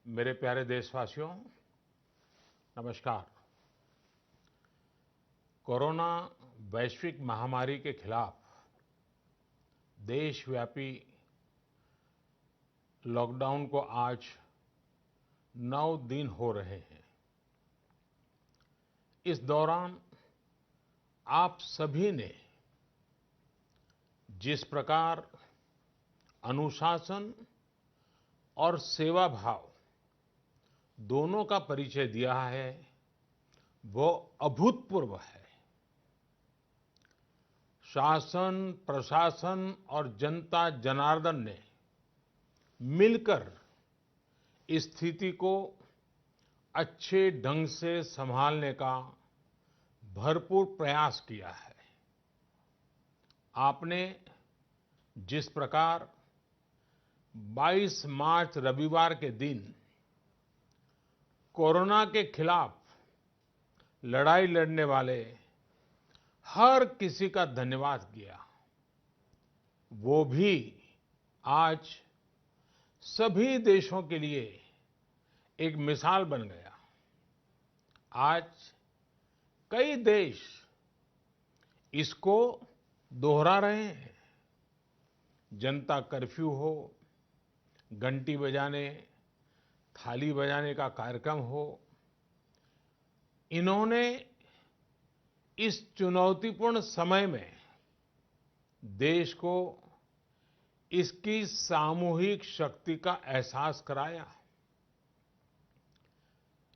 मेरे प्यारे देशवासियों, नमस्कार। कोरोना वैश्विक महामारी के खिलाफ देशव्यापी लॉकडाउन को आज 9 दिन हो रहे हैं। इस दौरान आप सभी ने जिस प्रकार अनुशासन और सेवा भाव दोनों का परिचय दिया है, वो अभूतपूर्व है। शासन, प्रशासन और जनता जनार्दन ने मिलकर इस स्थिति को अच्छे ढंग से संभालने का भरपूर प्रयास किया है। आपने जिस प्रकार 22 मार्च रविवार के दिन कोरोना के खिलाफ लड़ाई लड़ने वाले हर किसी का धन्यवाद किया, वो भी आज सभी देशों के लिए एक मिसाल बन गया। आज कई देश इसको दोहरा रहे हैं। जनता कर्फ्यू हो, घंटी बजाने, थाली बजाने का कार्यक्रम हो, इन्होंने इस चुनौतीपूर्ण समय में देश को इसकी सामूहिक शक्ति का एहसास कराया।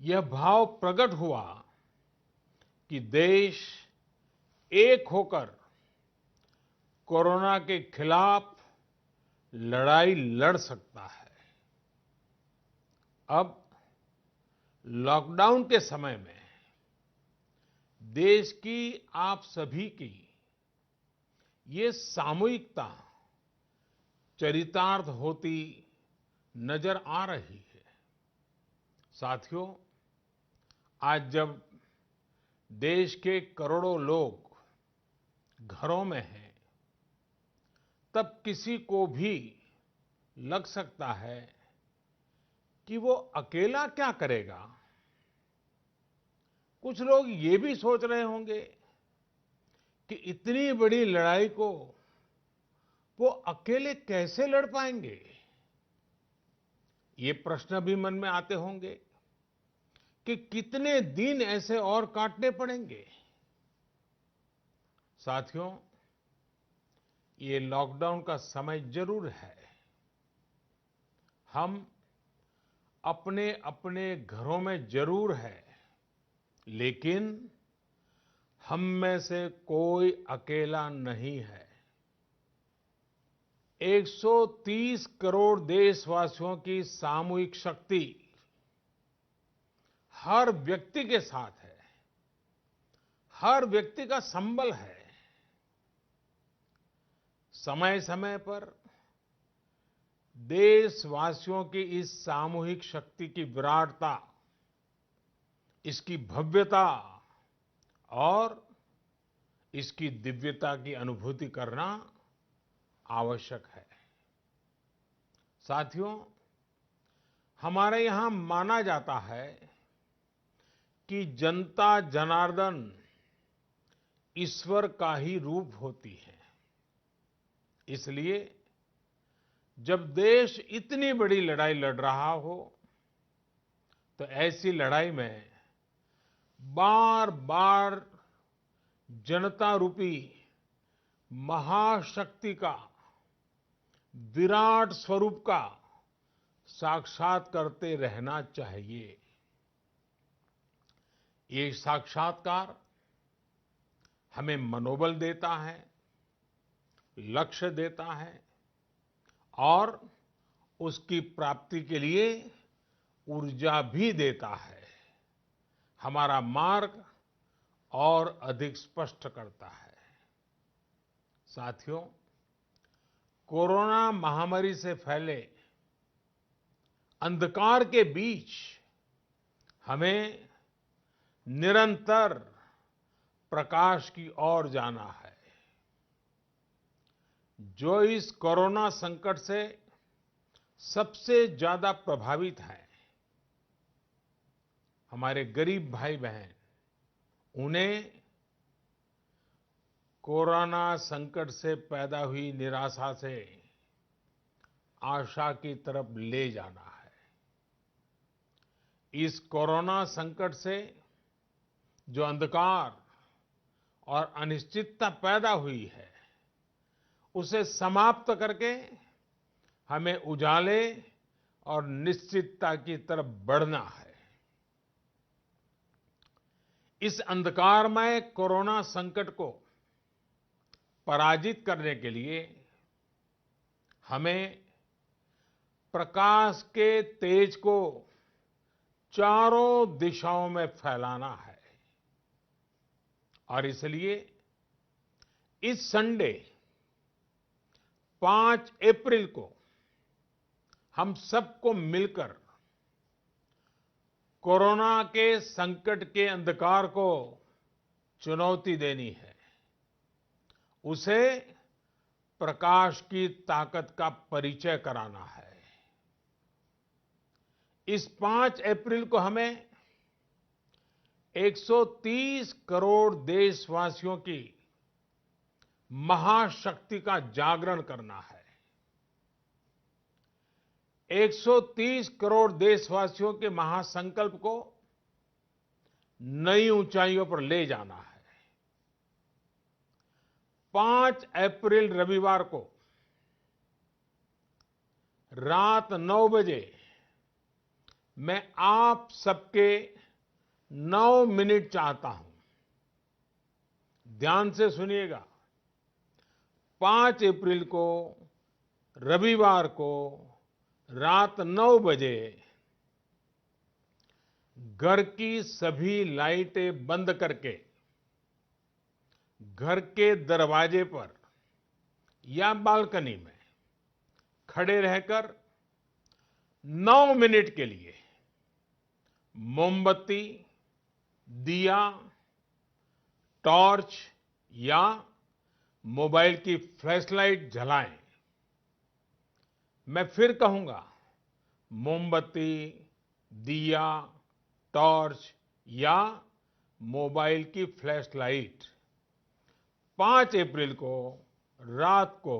यह भाव प्रकट हुआ कि देश एक होकर कोरोना के खिलाफ लड़ाई लड़ सकता है। अब लॉकडाउन के समय में देश की आप सभी की ये सामूहिकता चरितार्थ होती नजर आ रही है। साथियों, आज जब देश के करोड़ों लोग घरों में हैं, तब किसी को भी लग सकता है कि वो अकेला क्या करेगा। कुछ लोग ये भी सोच रहे होंगे कि इतनी बड़ी लड़ाई को वो अकेले कैसे लड़ पाएंगे। ये प्रश्न भी मन में आते होंगे कि कितने दिन ऐसे और काटने पड़ेंगे। साथियों, ये लॉकडाउन का समय जरूर है। हम अपने अपने घरों में जरूर हैं, लेकिन हम में से कोई अकेला नहीं है। 130 करोड़ देशवासियों की सामूहिक शक्ति हर व्यक्ति के साथ है, हर व्यक्ति का संबल है। समय समय पर देशवासियों की इस सामूहिक शक्ति की विराटता, इसकी भव्यता और इसकी दिव्यता की अनुभूति करना आवश्यक है। साथियों, हमारे यहां माना जाता है कि जनता जनार्दन ईश्वर का ही रूप होती है। इसलिए जब देश इतनी बड़ी लड़ाई लड़ रहा हो, तो ऐसी लड़ाई में बार बार जनता रूपी महाशक्ति का, विराट स्वरूप का साक्षात करते रहना चाहिए। ये साक्षात्कार हमें मनोबल देता है, लक्ष्य देता है और उसकी प्राप्ति के लिए ऊर्जा भी देता है। हमारा मार्ग और अधिक स्पष्ट करता है। साथियों, कोरोना महामारी से फैले अंधकार के बीच हमें निरंतर प्रकाश की ओर जाना है। जो इस कोरोना संकट से सबसे ज्यादा प्रभावित हैं, हमारे गरीब भाई बहन, उन्हें कोरोना संकट से पैदा हुई निराशा से आशा की तरफ ले जाना है। इस कोरोना संकट से जो अंधकार और अनिश्चितता पैदा हुई है, उसे समाप्त करके हमें उजाले और निश्चितता की तरफ बढ़ना है। इस अंधकारमय कोरोना संकट को पराजित करने के लिए हमें प्रकाश के तेज को चारों दिशाओं में फैलाना है। और इसलिए इस संडे 5 अप्रैल को हम सबको मिलकर कोरोना के संकट के अंधकार को चुनौती देनी है, उसे प्रकाश की ताकत का परिचय कराना है। इस 5 अप्रैल को हमें 130 करोड़ देशवासियों की महाशक्ति का जागरण करना है। 130 करोड़ देशवासियों के महासंकल्प को नई ऊंचाइयों पर ले जाना है। 5 अप्रैल रविवार को रात 9 बजे मैं आप सबके 9 मिनट चाहता हूं। ध्यान से सुनिएगा। 5 अप्रैल को रविवार को रात 9 बजे घर की सभी लाइटें बंद करके घर के दरवाजे पर या बालकनी में खड़े रहकर 9 मिनट के लिए मोमबत्ती, दिया, टॉर्च या मोबाइल की फ्लैशलाइट जलाएं। मैं फिर कहूंगा, मोमबत्ती, दिया, टॉर्च या मोबाइल की फ्लैशलाइट 5 अप्रैल को रात को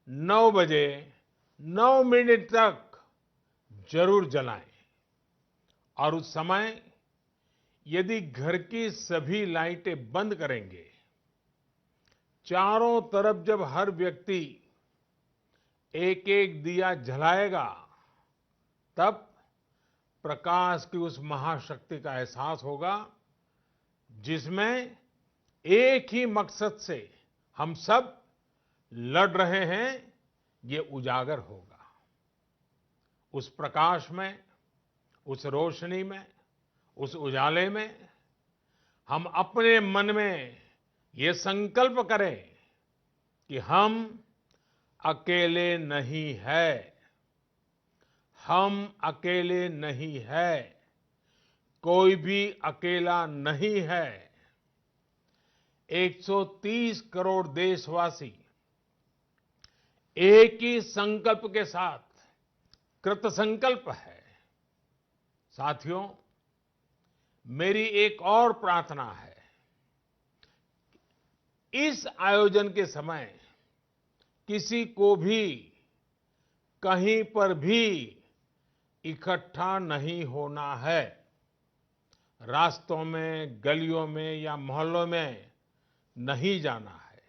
9 बजे 9 मिनट तक जरूर जलाएं। और उस समय यदि घर की सभी लाइटें बंद करेंगे, चारों तरफ जब हर व्यक्ति एक एक दिया जलाएगा, तब प्रकाश की उस महाशक्ति का एहसास होगा, जिसमें एक ही मकसद से हम सब लड़ रहे हैं, ये उजागर होगा। उस प्रकाश में, उस रोशनी में, उस उजाले में हम अपने मन में ये संकल्प करें कि हम अकेले नहीं हैं। हम अकेले नहीं हैं। कोई भी अकेला नहीं है। 130 करोड़ देशवासी एक ही संकल्प के साथ कृत संकल्प है। साथियों, मेरी एक और प्रार्थना है। इस आयोजन के समय किसी को भी कहीं पर भी इकट्ठा नहीं होना है। रास्तों में, गलियों में या मोहल्लों में नहीं जाना है।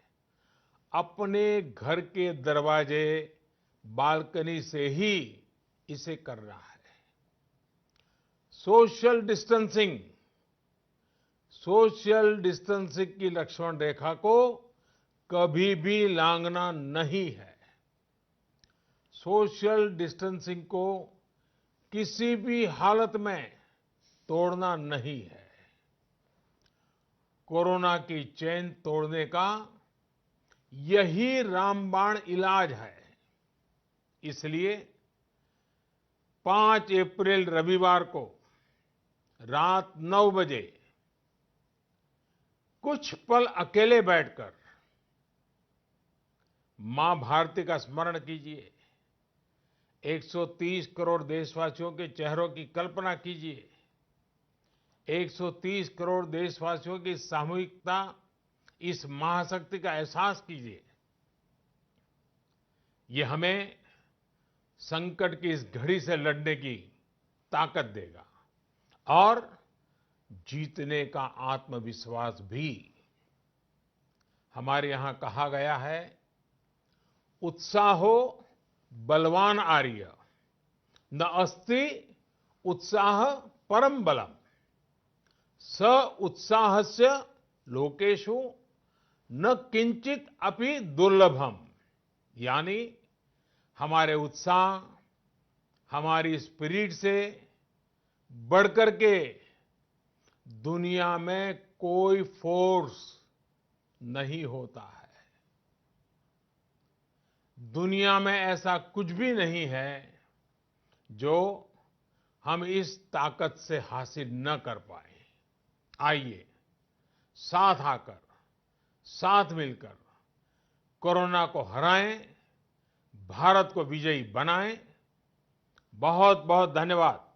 अपने घर के दरवाजे, बालकनी से ही इसे करना है। सोशल डिस्टेंसिंग की लक्ष्मण रेखा को कभी भी लांघना नहीं है। सोशल डिस्टेंसिंग को किसी भी हालत में तोड़ना नहीं है। कोरोना की चेन तोड़ने का यही रामबाण इलाज है। इसलिए 5 अप्रैल रविवार को रात 9 बजे कुछ पल अकेले बैठकर मां भारती का स्मरण कीजिए। 130 करोड़ देशवासियों के चेहरों की कल्पना कीजिए 130 करोड़ देशवासियों की सामूहिकता, इस महाशक्ति का एहसास कीजिए। ये हमें संकट की इस घड़ी से लड़ने की ताकत देगा और जीतने का आत्मविश्वास भी। हमारे यहां कहा गया है, उत्साहो बलवान आर्य, न अस्ति उत्साह परम बलम, स उत्साहस्य लोकेषु न किंचित अपि दुर्लभम। यानी हमारे उत्साह, हमारी स्पिरिट से बढ़कर के दुनिया में कोई फोर्स नहीं होता है। दुनिया में ऐसा कुछ भी नहीं है जो हम इस ताकत से हासिल न कर पाए। आइए साथ आकर, साथ मिलकर कोरोना को हराएं, भारत को विजयी बनाएं। बहुत बहुत धन्यवाद।